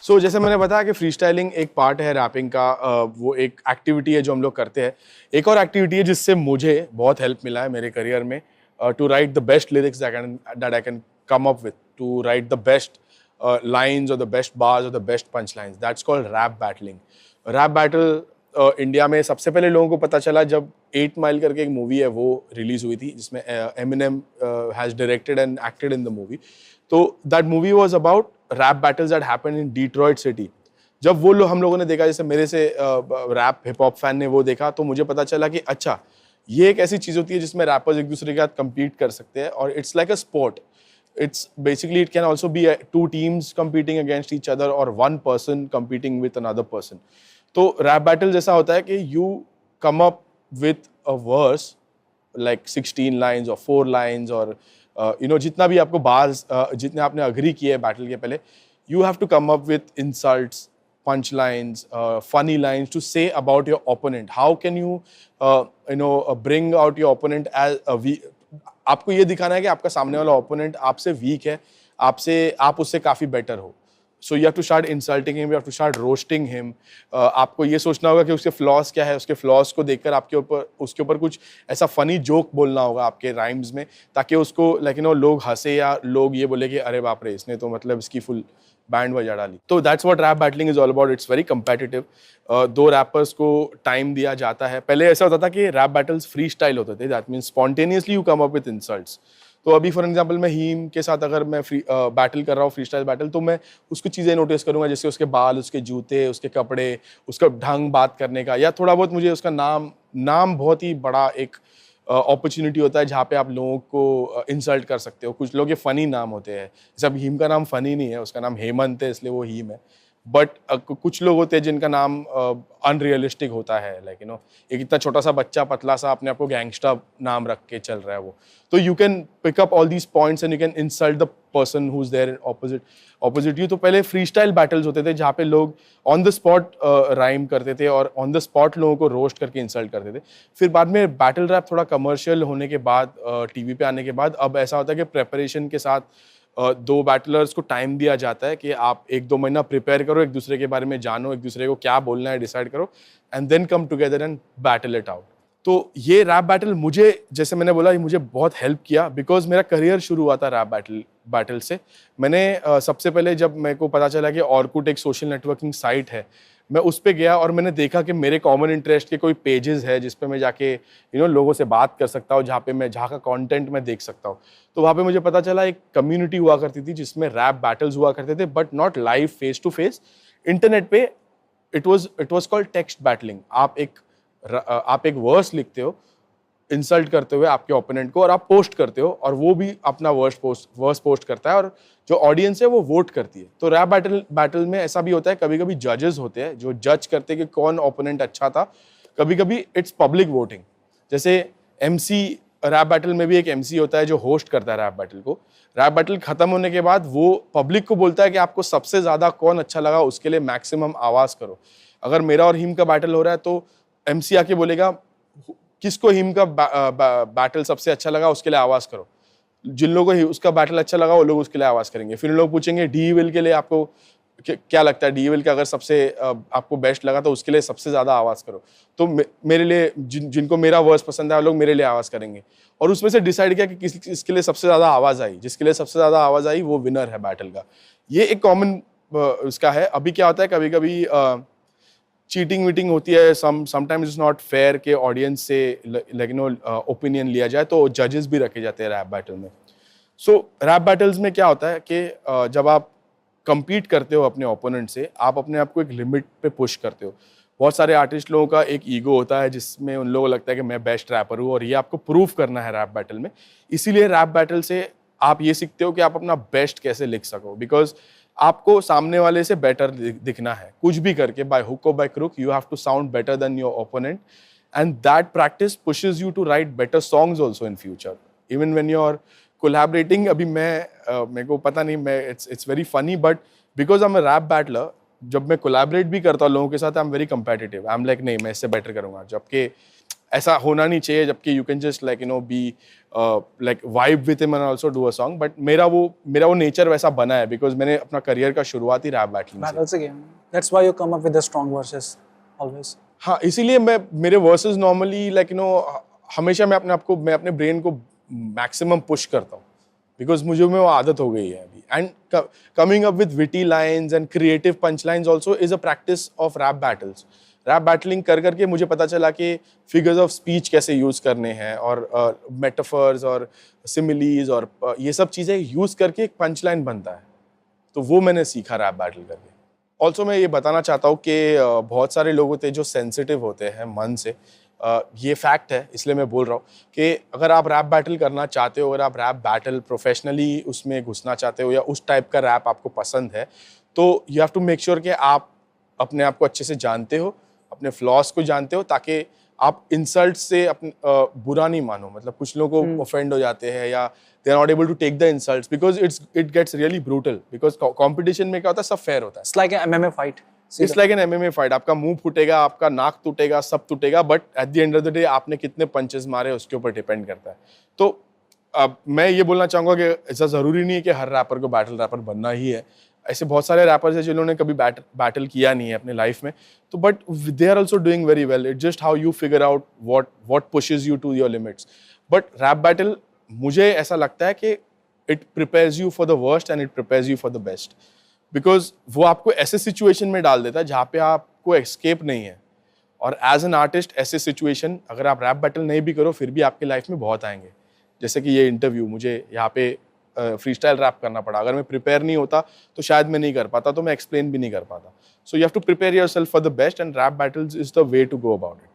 सो जैसे मैंने बताया कि फ्री स्टाइलिंग एक पार्ट है रैपिंग का, वो एक एक्टिविटी है जो हम लोग करते हैं। एक और एक्टिविटी है जिससे मुझे बहुत हेल्प मिला है मेरे करियर में, to write the best lyrics that I can come up with, to write the best lines or the best bars or the best punchlines. That's called rap battling. Rap battle India में सबसे पहले लोगों को पता चला जब 8 mile करके एक मूवी है वो रिलीज हुई थी, जिसमें Eminem has directed and acted in the movie. तो that movie was about rap battles that happened in Detroit city. जब वो हम लोगों ने देखा, जैसे मेरे से रैप हिप हॉप फैन ने वो देखा, तो मुझे पता चला कि अच्छा, ये एक ऐसी चीज़ होती है जिसमें रैपर्स एक दूसरे के साथ compete कर सकते हैं, और it's like a sport. It's basically, it can also be two teams competing against each other or one person competing with another person. तो rap battle जैसा होता है कि you come up with a verse like 16 lines or 4 lines or जितना भी आपको bars जितने आपने agree किए battle के पहले, you have to come up with insults, punchlines, funny lines to say about your opponent. How can you bring out your opponent as a आपको ये दिखाना है कि आपका सामने वाला ओपोनेंट आपसे वीक है, आप उससे काफ़ी बेटर हो। So you have to start insulting him, you have to start roasting him. आपको ये सोचना होगा कि उसके फ्लॉज क्या है, उसके फ्लॉज को देखकर उसके ऊपर कुछ ऐसा फनी जोक बोलना होगा आपके राइम्स में, ताकि उसको लोग हंसे या लोग ये बोले कि अरे बाप रे, इसने तो मतलब इसकी फुल बैंड बजा डाली। तो that's what rap battling is all about. It's very competitive. 2 rappers को टाइम दिया जाता है। पहले ऐसा होता था कि रैप बैटल्स फ्री स्टाइल होते थे, that means spontaneously you come up with insults. तो अभी फॉर एग्जांपल मैं हीम के साथ अगर मैं बैटल कर रहा हूँ, फ्री स्टाइल बैटल, तो मैं उसको चीज़ें नोटिस करूंगा, जैसे उसके बाल, उसके जूते, उसके कपड़े, उसका ढंग बात करने का, या थोड़ा बहुत मुझे उसका नाम बहुत ही बड़ा एक अपॉर्चुनिटी होता है जहाँ पे आप लोगों को इंसल्ट कर सकते हो। कुछ लोग के फ़नी नाम होते हैं, जैसे अब हीम का नाम फ़नी नहीं है, उसका नाम हेमंत है, इसलिए वो हीम है। बट कुछ लोग होते हैं जिनका नाम अनरियलिस्टिक होता है, लाइक एक इतना छोटा सा बच्चा पतला सा अपने आप को गैंगस्टर नाम रख के चल रहा है वो। तो you can pick up all these points and you can insult the person who is there opposite you. तो पहले फ्री स्टाइल बैटल्स होते थे जहाँ पे लोग ऑन द स्पॉट राइम करते थे और ऑन द स्पॉट लोगों को रोस्ट करके इंसल्ट करते थे। फिर बाद में बैटल रैप थोड़ा कमर्शियल होने के बाद, टीवी पे आने के बाद, अब ऐसा होता है कि प्रेपरेशन के साथ 2 बैटलर्स को टाइम दिया जाता है कि आप 1-2 महीना प्रिपेयर करो, एक दूसरे के बारे में जानो, एक दूसरे को क्या बोलना है डिसाइड करो, and then come together and battle it out. तो ये रैप बैटल मुझे, जैसे मैंने बोला, ये मुझे बहुत हेल्प किया, बिकॉज मेरा करियर शुरू हुआ था रैप बैटल से। मैंने सबसे पहले जब मेरे को पता चला कि ऑर्कुट एक सोशल नेटवर्किंग साइट है, मैं उस पर गया और मैंने देखा कि मेरे कॉमन इंटरेस्ट के कोई पेजेस है जिस पे मैं जाके लोगों से बात कर सकता हूँ, जहाँ का कंटेंट मैं देख सकता हूँ। तो वहाँ पे मुझे पता चला एक कम्युनिटी हुआ करती थी जिसमें रैप बैटल्स हुआ करते थे, but not live face to face, internet पे। It was called text battling. आप एक वर्स लिखते हो इंसल्ट करते हुए आपके ओपोनेंट को, और आप पोस्ट करते हो, और वो भी अपना वर्स पोस्ट करता है, और जो ऑडियंस है वो वोट करती है। तो रैप बैटल में ऐसा भी होता है, कभी कभी जजेस होते हैं जो जज करते हैं कि कौन ओपोनेंट अच्छा था। कभी कभी इट्स पब्लिक वोटिंग। जैसे एमसी, रैप बैटल में भी एक एमसी होता है जो होस्ट करता है रैप बैटल को। रैप बैटल खत्म होने के बाद वो पब्लिक को बोलता है कि आपको सबसे ज्यादा कौन अच्छा लगा, उसके लिए मैक्सिमम आवाज करो। अगर मेरा और हिम का बैटल हो रहा है तो एमसी आके बोलेगा किसको हिम का बैटल सबसे अच्छा लगा, उसके लिए आवाज करो। जिन लोगों को उसका बैटल अच्छा लगा वो लोग उसके लिए आवाज करेंगे। फिर लोग पूछेंगे डी विल के लिए आपको क्या लगता है, डी विल का अगर सबसे आपको बेस्ट लगा तो उसके लिए सबसे ज्यादा आवाज करो। तो मेरे लिए जिनको मेरा वर्स पसंद है वो लोग मेरे लिए आवाज करेंगे, और उसमें से डिसाइड किया कि किसके लिए सबसे ज्यादा आवाज आई। जिसके लिए सबसे ज्यादा आवाज आई वो विनर है बैटल का। ये एक कॉमन उसका है। अभी क्या होता है, कभी कभी चीटिंग वीटिंग होती है, समटाइम्स इट्स नॉट फेयर के ऑडियंस से ओपिनियन लिया जाए, तो जजेस भी रखे जाते हैं रैप बैटल में। सो रैप बैटल्स में क्या होता है कि जब आप compete करते हो अपने ओपोनेंट से, आप अपने आप को एक लिमिट पे पुश करते हो। बहुत सारे आर्टिस्ट लोगों का एक ईगो होता है जिसमें उन लोगों को लगता है कि मैं बेस्ट रैपर हूँ, और ये आपको प्रूव करना है रैप बैटल में। इसीलिए रैप बैटल से आप ये सीखते हो कि आप अपना बेस्ट कैसे लिख सको, बिकॉज आपको सामने वाले से बेटर दिखना है कुछ भी करके, बाय हुक और by crook you have to sound better than your opponent, and that practice pushes you to write better songs also in future, even when you are collaborating. अभी मेरे को पता नहीं, मैं it's very funny, but because I am a rap battler, जब मैं collaborate भी करता हूँ लोगों के साथ, I am very competitive. I am like नहीं, मैं इससे बेटर करूंगा, जबकि ऐसा होना नहीं चाहिए, जबकि you can just like be like vibe with him and also do a song. But मेरा वो नेचर वैसा बना है बिकॉज मैंने अपना करियर का शुरुआत ही रैप बैटलिंग से। बैटल से किया, that's why you come up with the strong versus always. हाँ, इसीलिए मेरे वर्सेस नॉर्मली लाइक हमेशा मैं अपने ब्रेन को मैक्सिमम पुश करता हूँ बिकॉज मुझे में वो आदत हो गई है अभी। And coming up with witty lines and creative punch lines also is a practice of rap battles. Rap battling कर करके मुझे पता चला कि फिगर्स ऑफ स्पीच कैसे यूज़ करने हैं और मेटाफर्स और सिमिलीज और ये सब चीज़ें यूज़ करके एक पंच लाइन बनता है। तो वो मैंने सीखा रैप बैटल करके। ऑल्सो मैं ये बताना चाहता हूँ कि बहुत सारे लोग होते हैं जो सेंसिटिव होते हैं मन से। ये फैक्ट है, इसलिए मैं बोल रहा हूँ कि अगर आप रैप बैटल करना चाहते हो, अगर आप रैप बैटल प्रोफेशनली उसमें घुसना चाहते हो या उस टाइप का रैप आपको पसंद है, तो you have to make sure कि आप अपने आप को अच्छे से जानते हो, अपने फ्लॉस को जानते हो, ताकि आप इंसल्ट से बुरा नहीं मानो। मतलब कुछ लोगों को ऑफेंड हो जाते हैं या they are not able to take the insults because it gets really brutal. Because competition में क्या होता है, सब फेयर होता है। It's like an MMA fight. It's like an MMA fight. आपका मुंह फूटेगा, आपका नाक टूटेगा, सब टूटेगा, but at the end of the day आपने कितने पंचेस मारे उसके ऊपर डिपेंड करता है। तो अब मैं ये बोलना चाहूँगा कि ऐसा ज़रूरी नहीं है कि हर रैपर को बैटल रैपर बनना ही है। ऐसे बहुत सारे रैपर्स हैं जिन्होंने कभी बैटल किया नहीं है अपने लाइफ में, तो but they are also doing very well. It just how you figure out what pushes you to your limits. But rap battle मुझे ऐसा लगता है कि it prepares you for the worst and it prepares you for the best. Because वो आपको ऐसे situation में डाल देता है जहाँ पे आपको एस्केप नहीं है। और एज एन आर्टिस्ट ऐसे सिचुएशन अगर आप रैप बैटल नहीं भी करो फिर भी आपकी लाइफ में बहुत आएंगे। जैसे कि ये इंटरव्यू, मुझे यहाँ पे फ्री स्टाइल रैप करना पड़ा। अगर मैं प्रिपेयर नहीं होता तो शायद मैं नहीं कर पाता, तो मैं एक्सप्लेन भी नहीं कर पाता। So you have to prepare yourself for the best and rap battles is the way to go about it.